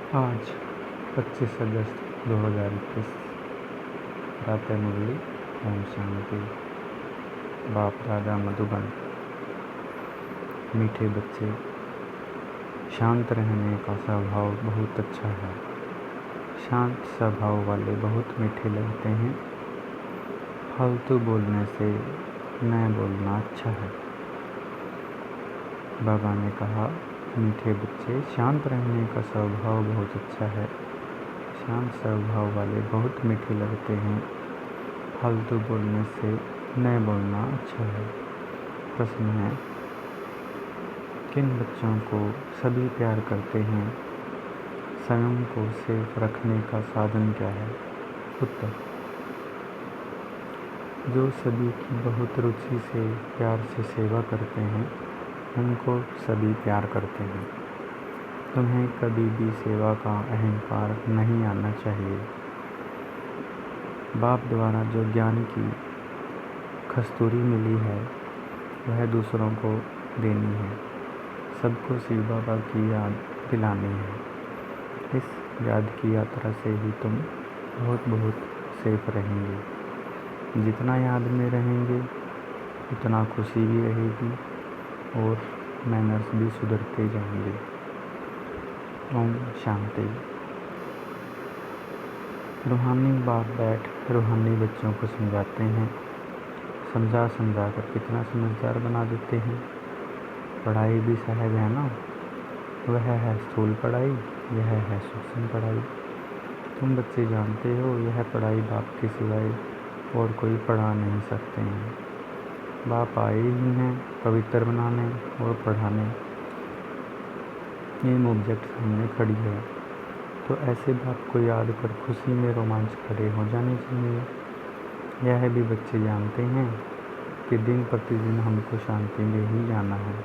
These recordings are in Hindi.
आज 25 अगस्त 2021 प्रातः मुरली। ओम शांति। बाप दादा मधुबन। मीठे बच्चे, शांत रहने का स्वभाव बहुत अच्छा है। शांत स्वभाव वाले बहुत मीठे लगते हैं। फालतू बोलने से न बोलना अच्छा है। बाबा ने कहा, मीठे बच्चे, शांत रहने का स्वभाव बहुत अच्छा है। शांत स्वभाव वाले बहुत मीठे लगते हैं। फालतू बोलने से न बोलना अच्छा है। प्रश्न है, किन बच्चों को सभी प्यार करते हैं? स्वयं को सेफ रखने का साधन क्या है? उत्तर, जो सभी की बहुत रुचि से प्यार से सेवा करते हैं, उनको सभी प्यार करते हैं। तुम्हें कभी भी सेवा का अहंकार नहीं आना चाहिए। बाप द्वारा जो ज्ञान की कस्तूरी मिली है, वह दूसरों को देनी है। सबको शिव बाबा की याद दिलानी है। इस याद की यात्रा से ही तुम बहुत सेफ रहेंगे। जितना याद में रहेंगे, उतना खुशी भी रहेगी और मैनर्स भी सुधरते जाएंगे। ओम शांति। रूहानी बाप बैठ रूहानी बच्चों को समझाते हैं। समझा कर कितना समझदार बना देते हैं। पढ़ाई भी सहज है ना। वह है स्थूल पढ़ाई, यह है सूक्ष्म पढ़ाई। तुम बच्चे जानते हो, यह पढ़ाई बाप के सिवाय और कोई पढ़ा नहीं सकते हैं। बाप आए ही हैं पवित्र बनाने और पढ़ाने। ये ऑब्जेक्ट सामने खड़ी है, तो ऐसे बाप को याद कर खुशी में रोमांच खड़े हो जाने चाहिए। यह भी बच्चे जानते हैं कि दिन प्रतिदिन हमको शांति में ही जाना है।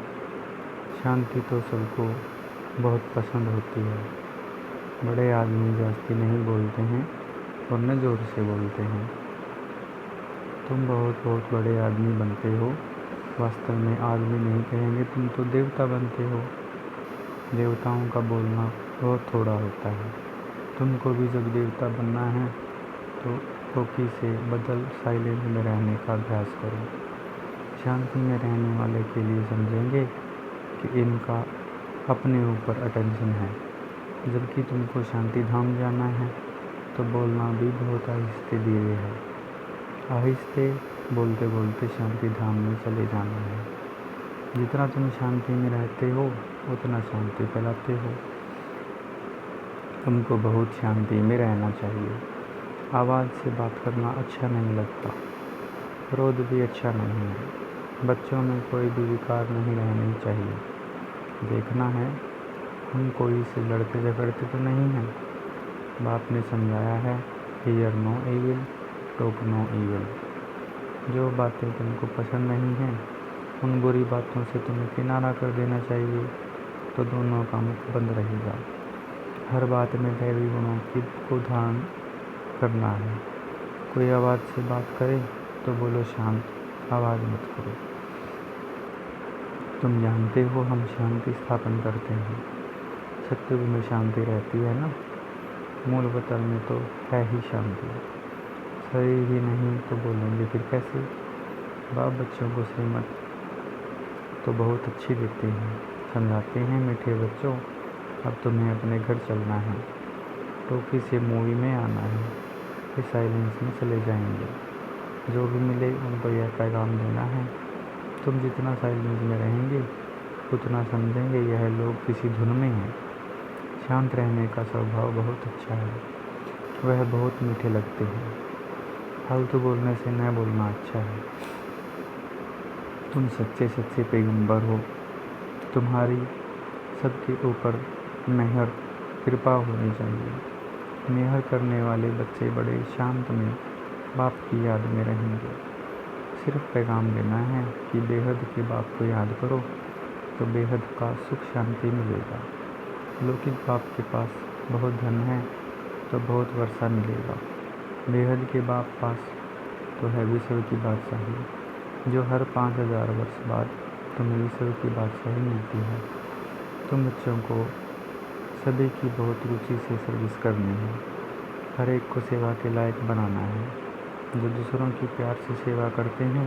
शांति तो सबको बहुत पसंद होती है। बड़े आदमी जास्ती नहीं बोलते हैं और न जोर से बोलते हैं। तुम बहुत बड़े आदमी बनते हो। वास्तव में आदमी नहीं कहेंगे, तुम तो देवता बनते हो। देवताओं का बोलना बहुत थोड़ा होता है। तुमको भी जब देवता बनना है तो टोकी से बदल साइलेंट में रहने का अभ्यास करो। शांति में रहने वाले के लिए समझेंगे कि इनका अपने ऊपर अटेंशन है। जबकि तुमको शांति धाम जाना है तो बोलना भी बहुत आहिस्ते धीरे है। आहिस्ते बोलते बोलते शांति धाम में चले जाना है। जितना तुम शांति में रहते हो, उतना शांति फैलाते हो। तुमको बहुत शांति में रहना चाहिए। आवाज़ से बात करना अच्छा नहीं लगता। क्रोध भी अच्छा नहीं है। बच्चों में कोई भी विकार नहीं रहनी चाहिए। देखना है, हम कोई से लड़ते झगड़ते तो नहीं हैं। बाप ने समझाया है, hear no evil, talk no evil. जो बातें तुमको पसंद नहीं हैं, उन बुरी बातों से तुम्हें किनारा कर देना चाहिए, तो दोनों का मुख बंद रहेगा। हर बात में दैवी गुणों को ध्यान करना है। कोई आवाज़ से बात करे तो बोलो शांत, आवाज़ मत करो। तुम जानते हो हम शांति स्थापन करते हैं। सत्युग में शांति रहती है ना। मूल वतन में तो है ही शांति। शरीर ही नहीं तो बोलेंगे फिर कैसे? बाप बच्चों को श्रीमत तो बहुत अच्छी देते हैं। समझाते हैं, मीठे बच्चों, अब तुम्हें अपने घर चलना है। टोकी से मूवी में आना है। फिर साइलेंस में चले जाएंगे। जो भी मिले उनको यह पैगाम देना है, तुम जितना साइलेंस में रहेंगे उतना समझेंगे यह लोग किसी धुन में हैं। शांत रहने का स्वभाव बहुत अच्छा है। वह बहुत मीठे लगते हैं। फालतू बोलने से न बोलना अच्छा है। तुम सच्चे पैगंबर हो। तुम्हारी सबके ऊपर मेहर कृपा होनी चाहिए। मेहर करने वाले बच्चे बड़े शांत में बाप की याद में रहेंगे। सिर्फ पैगाम देना है कि बेहद के बाप को याद करो तो बेहद का सुख शांति मिलेगा। लौकिक बाप के पास बहुत धन है तो बहुत वर्षा मिलेगा। बेहद के बाप पास तो है विश्व की बादशाही, जो हर 5000 वर्ष बाद तुम्हें विश्व की बादशाही मिलती है। तुम बच्चों को सभी की बहुत रुचि से सर्विस करनी है। हर एक को सेवा के लायक बनाना है। जो दूसरों की प्यार से सेवा करते हैं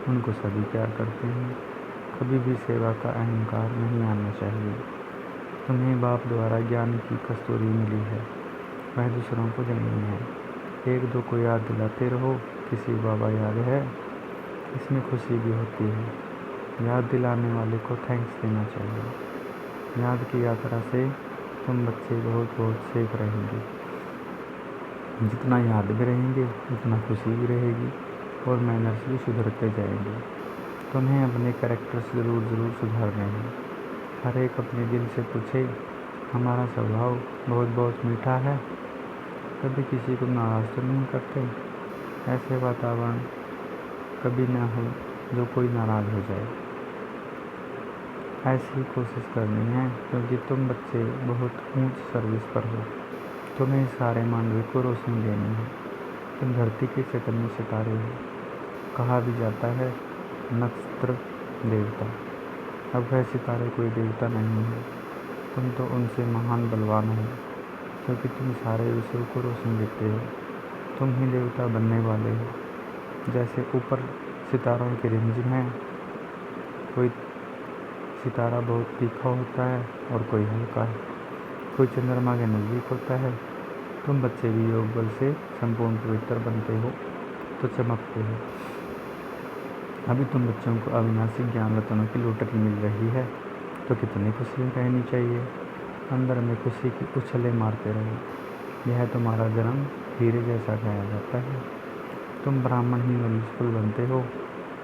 उनको सभी प्यार करते हैं। कभी भी सेवा का अहंकार नहीं आना चाहिए। तुम्हें बाप द्वारा ज्ञान की कस्तूरी मिली है, वह दूसरों को देनी है। एक दो को याद दिलाते रहो कि शिव बाबा याद है, इसमें खुशी भी होती है। याद दिलाने वाले को थैंक्स देना चाहिए। याद की यात्रा से तुम बच्चे बहुत बहुत सेफ रहेंगे। जितना याद भी रहेंगे उतना खुशी भी रहेगी और मैनर्स भी सुधरते जाएंगे। तुम्हें अपने कैरेक्टर्स ज़रूर सुधारने हैं। हर एक अपने दिल से पूछे, हमारा स्वभाव बहुत मीठा है, कभी किसी को नाराज़ तो नहीं करते। ऐसे वातावरण कभी ना हो जो कोई नाराज़ हो जाए। ऐसी कोशिश करनी है क्योंकि तुम बच्चे बहुत ऊंच सर्विस पर हो। तुम्हें सारे मानव को रोशनी देनी है। तुम धरती के चैतन्य सितारे हो। कहा भी जाता है नक्षत्र देवता। अब वह सितारे कोई देवता नहीं है, तुम तो उनसे महान बलवान हो क्योंकि तुम सारे विश्व को रोशनी देते हो। तुम ही देवता बनने वाले हो। जैसे ऊपर सितारों की रिमझिम है, कोई सितारा बहुत तीखा होता है और कोई हल्का है, कोई चंद्रमा के नज़दीक होता है। तुम बच्चे भी योग बल से संपूर्ण पवित्र बनते हो तो चमकते हो। अभी तुम बच्चों को अविनाशी ज्ञान रत्नों की लोटरी मिल रही है तो कितनी खुशी रहनी चाहिए। अंदर में खुशी की उछलें मारते रहो। यह तुम्हारा जन्म हीरे जैसा गाया जाता है। तुम ब्राह्मण ही नॉलेजफुल बनते हो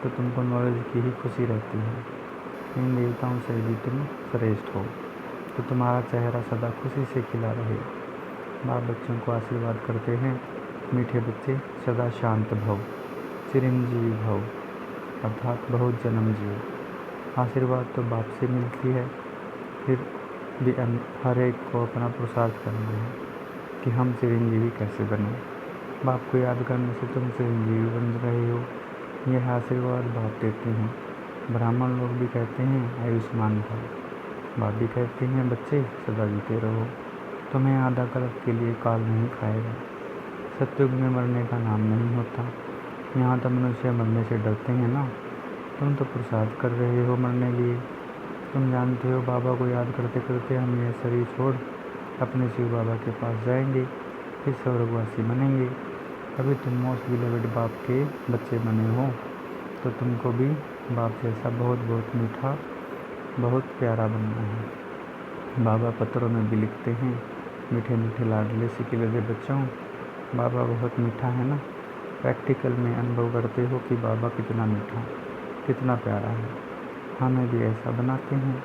तो तुमको नॉलेज की ही खुशी रहती है। इन देवताओं से भी तुम श्रेष्ठ हो तो तुम्हारा चेहरा सदा खुशी से खिला रहे। बाप बच्चों को आशीर्वाद करते हैं, मीठे बच्चे सदा शांत भव, चिरंजीवी भव, अर्थात बहुत जन्म जियो। आशीर्वाद तो बाप से मिलती है, फिर भी हर एक को अपना पुरुषार्थ करना है कि हम चिरंजीवी कैसे बने। बाप को याद करने से तुम चिरंजीवी बन रहे हो। यह आशीर्वाद बाप देते हैं। ब्राह्मण लोग भी कहते हैं आयुष्मान भव। बाप भी कहते हैं बच्चे सदा जीते रहो। तुम्हें आधा कल्प के लिए काल नहीं खाएगा। सतयुग में मरने का नाम नहीं होता। यहाँ तो मनुष्य मरने से डरते हैं ना। तुम तो पुरुषार्थ कर रहे हो मरने लिए। तुम जानते हो बाबा को याद करते करते हम यह शरीर छोड़ अपने शिव बाबा के पास जाएंगे, फिर स्वर्गवासी बनेंगे। अभी तुम मोस्ट बिलीवेड बाप के बच्चे बने हो तो तुमको भी बाप जैसा बहुत मीठा, बहुत प्यारा बनना है। बाबा पत्रों में भी लिखते हैं, मीठे मीठे लाडले से खिले बच्चों, बाबा बहुत मीठा है ना। प्रैक्टिकल में अनुभव करते हो कि बाबा कितना मीठा, कितना प्यारा है। हमें भी ऐसा बनाते हैं।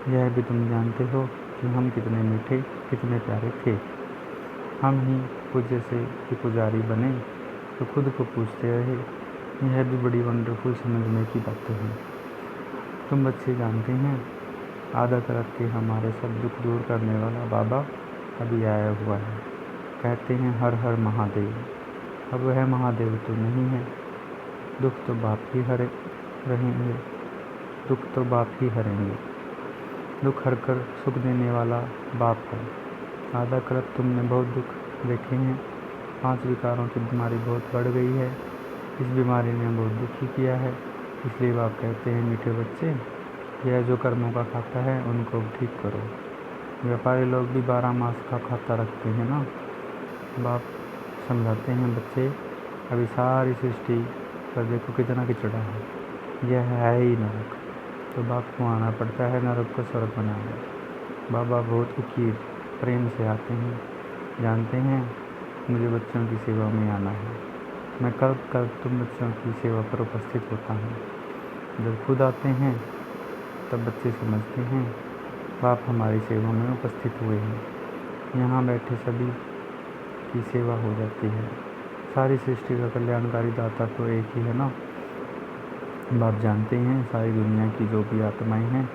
यह भी तुम जानते हो कि हम कितने मीठे, कितने प्यारे थे। हम ही पूज्य से कि पुजारी बने तो खुद को पूछते रहे। यह भी बड़ी वंडरफुल समझने की बातें हैं। तुम बच्चे जानते हैं आधा कल्प के हमारे सब दुख दूर करने वाला बाबा अभी आया हुआ है। कहते हैं हर हर महादेव। अब वह महादेव तो नहीं है। दुख तो बाप ही रहेंगे, दुख तो बाप ही हरेंगे। दुख हर कर सुख देने वाला बाप है। आधा कल्प तुमने बहुत दुख देखे हैं। 5 विकारों की बीमारी बहुत बढ़ गई है। इस बीमारी ने बहुत दुखी किया है। इसलिए बाप कहते हैं मीठे बच्चे, यह जो कर्मों का खाता है उनको ठीक करो। व्यापारी लोग भी 12 मास का खाता रखते हैं ना। बाप समझाते हैं बच्चे, अभी सारी सृष्टि पर देखो कितना किचड़ा है, यह है ही नरक, तो बाप को आना पड़ता है नरक को स्वर्ग बनाने। बाबा बहुत उकीर प्रेम से आते हैं, जानते हैं मुझे बच्चों की सेवा में आना है। मैं कब तुम बच्चों की सेवा पर उपस्थित होता हूँ। जब खुद आते हैं तब बच्चे समझते हैं बाप हमारी सेवा में उपस्थित हुए हैं। यहाँ बैठे सभी की सेवा हो जाती है। सारी सृष्टि का कल्याणकारी दाता तो एक ही है ना। बाप जानते हैं सारी दुनिया की जो भी आत्माएं हैं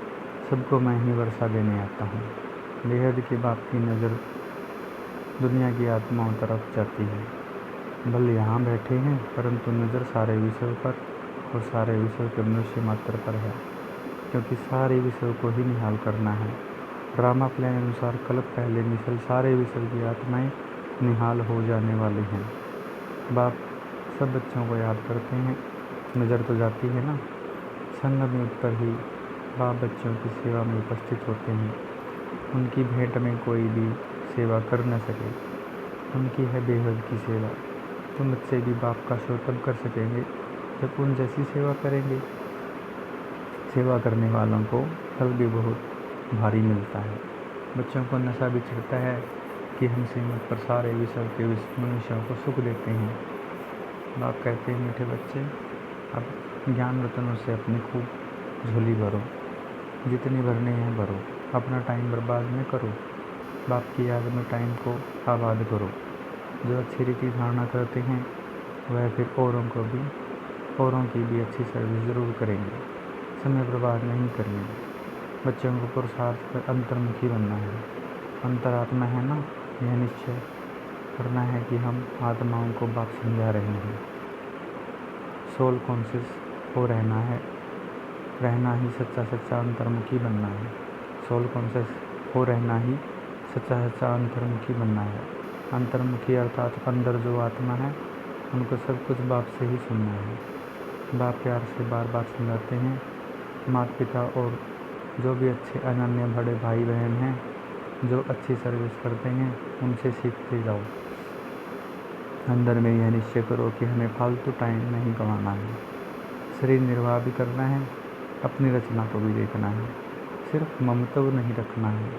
सबको मैं ही वर्षा देने आता हूँ। बेहद के बाप की नज़र दुनिया की आत्माओं तरफ जाती है। भले यहाँ बैठे हैं परंतु नज़र सारे विषयों पर और सारे विषयों के मनुष्य मात्र पर है, क्योंकि सारे विषयों को ही निहाल करना है। ड्रामा प्लान अनुसार कल पहले मिसल सारे विषय की आत्माएं निहाल हो जाने वाले हैं। बाप सब बच्चों को याद करते हैं, नज़र तो जाती है ना। संगम पर ही बाप बच्चों की सेवा में उपस्थित होते हैं। उनकी भेंट में कोई भी सेवा कर न सके, उनकी है बेहद की सेवा। तुम बच्चे भी बाप का शो तब कर सकेंगे जब उन जैसी सेवा करेंगे। सेवा करने वालों को फल भी बहुत भारी मिलता है। बच्चों को नशा भी चढ़ता है कि हम सीमत पर सारे विश्व के मनुष्यों को सुख देते हैं। बाप कहते हैं, मीठे बच्चे, अब ज्ञान रत्नों से अपनी खूब झोली भरो, जितनी भरने हैं भरो, अपना टाइम बर्बाद न करो। बाप की याद में टाइम को आबाद करो। जो अच्छी रीति धारणा करते हैं वह फिर औरों की भी अच्छी सर्विस ज़रूर करेंगे। समय बर्बाद नहीं करेंगे। बच्चों को पुरुषार्थ पर अंतर्मुखी बनना है। अंतरात्मा है ना, यह निश्चय करना है कि हम आत्माओं को बाप समझा रहे हैं। सोल कॉन्शियस हो रहना ही सच्चा अंतर्मुखी बनना है। सोल कॉन्शियस हो रहना ही सच्चा अंतर्मुखी बनना है। अंतर्मुखी अर्थात अंदर जो आत्मा है उनको सब कुछ बाप से ही सुनना है। बाप प्यार से बार बार समझाते हैं। माता पिता और जो भी अच्छे अनन्य बड़े भाई बहन हैं जो अच्छी सर्विस करते हैं उनसे सीखते जाओ। अंदर में यह निश्चय करो कि हमें फालतू टाइम नहीं गंवाना है। शरीर निर्वाह भी करना है, अपनी रचना को भी देखना है। सिर्फ ममत्व नहीं रखना है।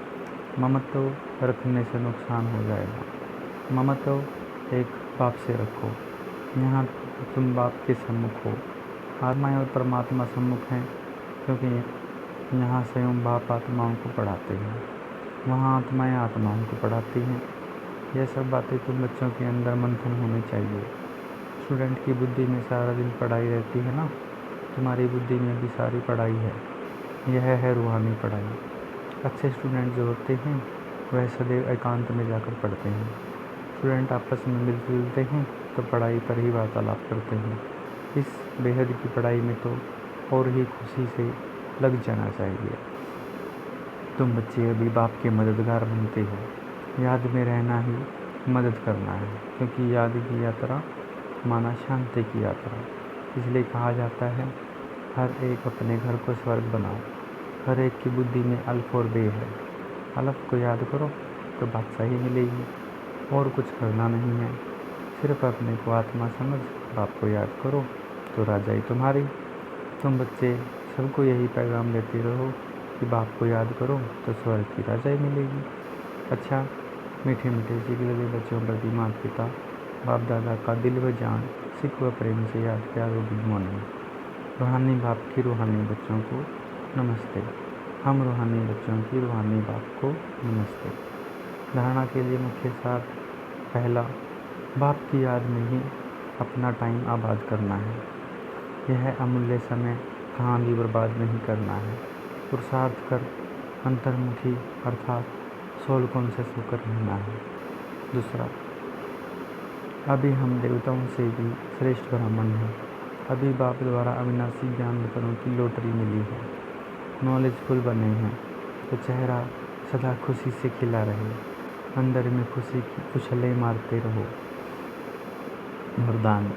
ममत्व रखने से नुकसान हो जाएगा। ममत्व एक बाप से रखो। यहाँ तुम बाप के सम्मुख हो। आत्माएं और परमात्मा सम्मुख हैं, क्योंकि यहाँ स्वयं बाप आत्माओं को पढ़ाते हैं, वहाँ आत्माएं आत्माओं को पढ़ाती हैं। यह सब बातें तुम बच्चों के अंदर मंथन होनी चाहिए। स्टूडेंट की बुद्धि में सारा दिन पढ़ाई रहती है ना, तुम्हारी बुद्धि में भी सारी पढ़ाई है। यह है रूहानी पढ़ाई। अच्छे स्टूडेंट जो होते हैं वह सदैव एकांत में जाकर पढ़ते हैं। स्टूडेंट आपस में मिलते जुलते हैं तो पढ़ाई पर ही वार्तालाप करते हैं। इस बेहद की पढ़ाई में तो और ही खुशी से लग जाना चाहिए। तुम बच्चे अभी बाप के मददगार बनते हो। याद में रहना ही मदद करना है, क्योंकि याद की यात्रा माना शांति की यात्रा। इसलिए कहा जाता है, हर एक अपने घर को स्वर्ग बनाओ। हर एक की बुद्धि में अल्फ और बे है। अल्फ को याद करो तो बादशाही मिलेगी, और कुछ करना नहीं है। सिर्फ अपने को आत्मा समझ बाप को याद करो तो राजाई तुम्हारी। तुम बच्चे सबको यही पैगाम देते रहो कि बाप को याद करो तो स्वर्ग की राजाई मिलेगी। अच्छा, मीठे मीठे सीख लगे बच्चों प्रति माता पिता बाप दादा का दिल व जान सिख व प्रेम से याद प्यार व गुड मॉर्निंग। रूहानी बाप की रूहानी बच्चों को नमस्ते। हम रूहानी बच्चों की रूहानी बाप को नमस्ते। धारणा के लिए मुख्य सार, पहला, बाप की याद में ही अपना टाइम आबाद करना है। यह अमूल्य समय कहाँ भी बर्बाद नहीं करना है। पुरुषार्थ कर अंतर्मुखी अर्थात सोल कॉन्शियस होकर रहना है। दूसरा, अभी हम देवताओं से भी श्रेष्ठ ब्राह्मण हैं। अभी बाप द्वारा अविनाशी ज्ञान रत्नों की लॉटरी मिली है। नॉलेजफुल बने हैं तो चेहरा सदा खुशी से खिला रहे। अंदर में खुशी की उछलें मारते रहो। वरदान,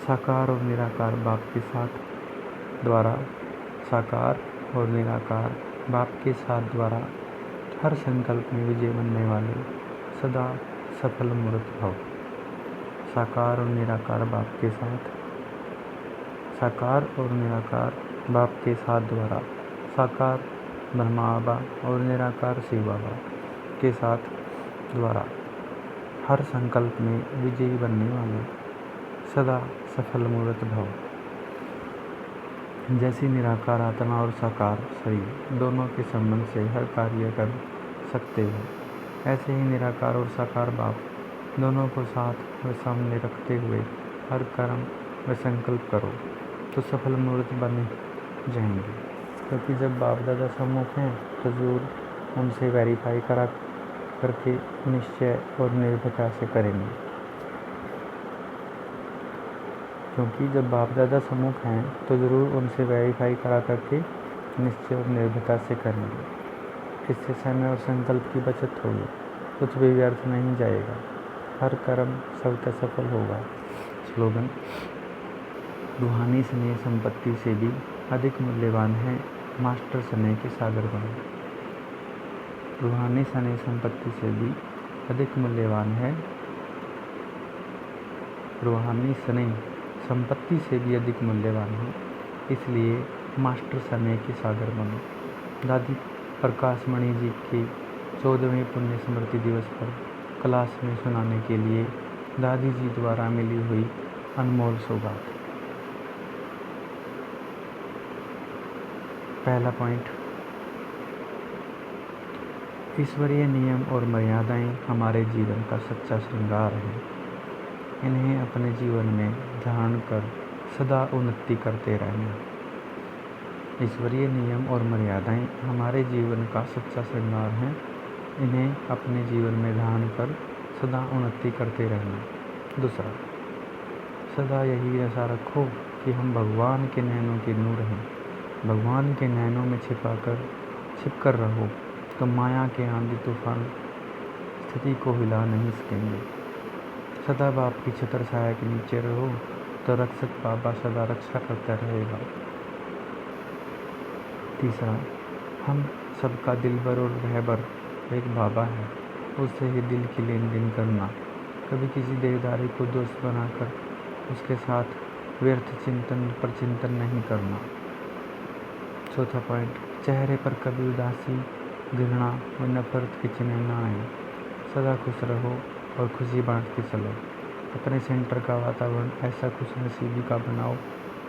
साकार और निराकार बाप के साथ द्वारा साकार और निराकार बाप के साथ द्वारा हर संकल्प में विजय बनने वाले सदा सफल मूर्त भव। साकार और निराकार बाप के साथ, साकार और निराकार बाप के साथ द्वारा साकार ब्रह्मा बाबा और निराकार शिव बाबा के साथ द्वारा हर संकल्प में विजयी बनने वाले सदा सफल मूर्त भव। जैसी निराकार आत्मा और साकार शरीर दोनों के संबंध से हर कार्य कर सकते हो, ऐसे ही निराकार और साकार बाप दोनों को साथ व सामने रखते हुए हर कर्म व संकल्प करो तो सफल मूर्त बने जाएंगे। क्योंकि जब बाप दादा सम्मुख हैं तो जरूर उनसे वेरीफाई करके निश्चय और निर्भयता से करेंगे। क्योंकि जब बाप दादा सम्मुख हैं तो ज़रूर उनसे वेरीफाई करा करके निश्चय और निर्भयता से करेंगे। इससे समय और संकल्प की बचत होगी, कुछ भी व्यर्थ नहीं जाएगा, हर कर्म सबका सफल होगा। स्लोगन: रूहानी स्नेह संपत्ति से भी अधिक मूल्यवान है, मास्टर स्नेह के सागर बनो। रूहानी स्नेह संपत्ति से भी अधिक मूल्यवान है, रूहानी स्नेह संपत्ति से भी अधिक मूल्यवान है, इसलिए मास्टर स्नेह के सागर बनो। दादी प्रकाश मणि जी के 14वें पुण्य स्मृति दिवस पर क्लास में सुनाने के लिए दादी जी द्वारा मिली हुई अनमोल सौगात। पहला पॉइंट: ईश्वरीय नियम और मर्यादाएं हमारे जीवन का सच्चा श्रृंगार हैं। इन्हें अपने जीवन में धारण कर सदा उन्नति करते रहना। ईश्वरीय नियम और मर्यादाएं हमारे जीवन का सच्चा श्रृंगार हैं। इन्हें अपने जीवन में धारण कर सदा उन्नति करते रहना। दूसरा, सदा यही आशा रखो कि हम भगवान के नैनों के नूर हैं। भगवान के नैनों में छिपकर रहो तो माया के आंधी तूफान स्थिति को हिला नहीं सकेंगे। सदा बाप की छत्र छाया के नीचे रहो तो रक्षक बाबा सदा रक्षा करता रहेगा। तीसरा, हम सबका दिलबर और रहबर एक बाबा है, उससे ही दिल की लेन देन करना। कभी किसी देहदारी को दोस्त बनाकर उसके साथ व्यर्थ चिंतन पर चिंतन नहीं करना। चौथा पॉइंट: चेहरे पर कभी उदासी, घृणा व नफरत के चिन्ह न आए। सदा खुश रहो और खुशी बांटते चलो। अपने सेंटर का वातावरण ऐसा खुशनसीबी का बनाओ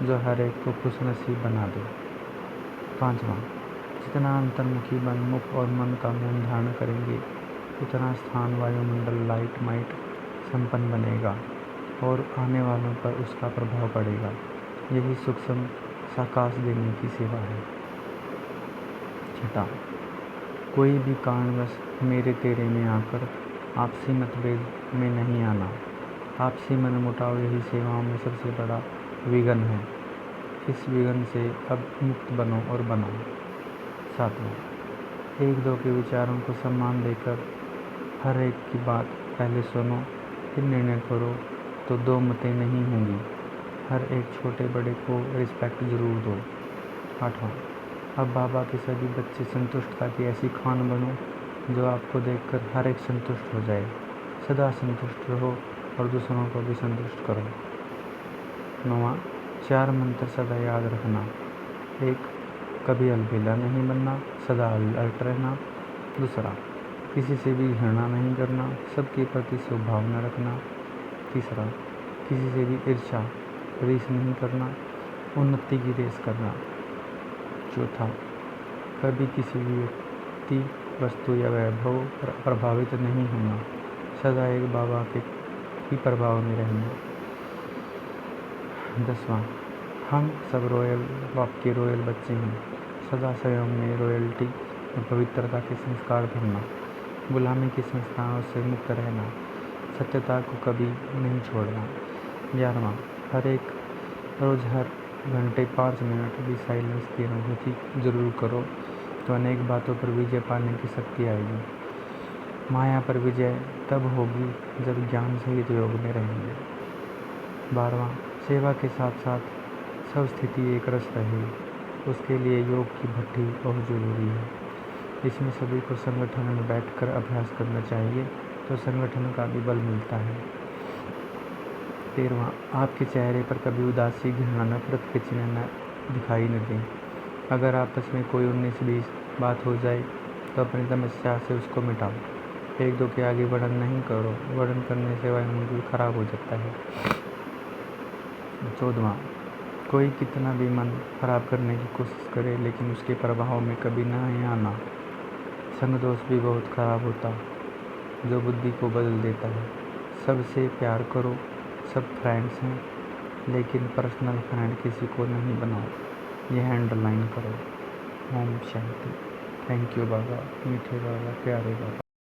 जो हर एक को खुशनसीब बना दे। पांचवा, जितना अंतर्मुखी मन, मुख और मन का मौन धारण करेंगे, उतना स्थान वायुमंडल लाइट माइट संपन्न बनेगा और आने वालों पर उसका प्रभाव पड़ेगा। यही सूक्ष्म साकाश देने की सेवा है। छठा, कोई भी कारणवश मेरे तेरे में आकर आपसी मतभेद में नहीं आना। आपसी मनमुटाव यही सेवाओं में सबसे बड़ा विघ्न है। इस विघ्न से अब मुक्त बनो और बनाओ। सातवां, एक दो के विचारों को सम्मान देकर हर एक की बात पहले सुनो, फिर निर्णय करो तो दो मतें नहीं होंगी। हर एक छोटे बड़े को रिस्पेक्ट जरूर दो। आठवां, अब बाबा के सभी बच्चे संतुष्टता की ऐसी खान बनो जो आपको देखकर हर एक संतुष्ट हो जाए। सदा संतुष्ट रहो और दूसरों को भी संतुष्ट करो। नौवां, 4 मंत्र सदा याद रखना। 1, कभी अलबेला नहीं बनना, सदा अलर्ट रहना। दूसरा, किसी से भी घृणा नहीं करना, सबके प्रति सद्भावना रखना। तीसरा, किसी से भी ईर्ष्या रीस नहीं करना, उन्नति की रेस करना। चौथा, कभी किसी भी व्यक्ति, वस्तु या वैभव पर प्रभावित नहीं होना, सदा एक बाबा के ही प्रभाव में रहना। 10वां, हम सब रॉयल बाप के रॉयल बच्चे हैं, सदा स्वयं में रॉयल्टी और पवित्रता के संस्कार भरना, गुलामी के संस्थानों से मुक्त रहना, सत्यता को कभी नहीं छोड़ना। 11वां, हर एक रोज़ हर घंटे 5 मिनट भी साइलेंस की अनुभूति जरूर करो तो अनेक बातों पर विजय पाने की शक्ति आएगी। माया पर विजय तब होगी जब ज्ञान सहित योग में रहेंगे। 12वां, सेवा के साथ साथ सब स्थिति एक रस रहे, उसके लिए योग की भट्ठी बहुत जरूरी है। इसमें सभी को संगठन में बैठकर अभ्यास करना चाहिए तो संगठन का भी बल मिलता है। 13वां, आपके चेहरे पर कभी उदासी, घृणा, नफरत के चिन्ह न दिखाई न दें। अगर आपस में कोई 19-20 बात हो जाए तो अपनी समस्या से उसको मिटाओ। 1-2 के आगे वर्णन नहीं करो, वर्णन करने से वायुमंडल खराब हो जाता है। 14वां, कोई कितना भी मन खराब करने की कोशिश करे लेकिन उसके प्रभाव में कभी नहीं आना। संग दोष भी बहुत खराब होता जो बुद्धि को बदल देता है। सबसे प्यार करो, सब फ्रेंड्स हैं लेकिन पर्सनल फ्रेंड किसी को नहीं बनाओ। यह अंडरलाइन करो। ओम शांति। थैंक यू बाबा, मीठे बाबा, प्यारे बाबा।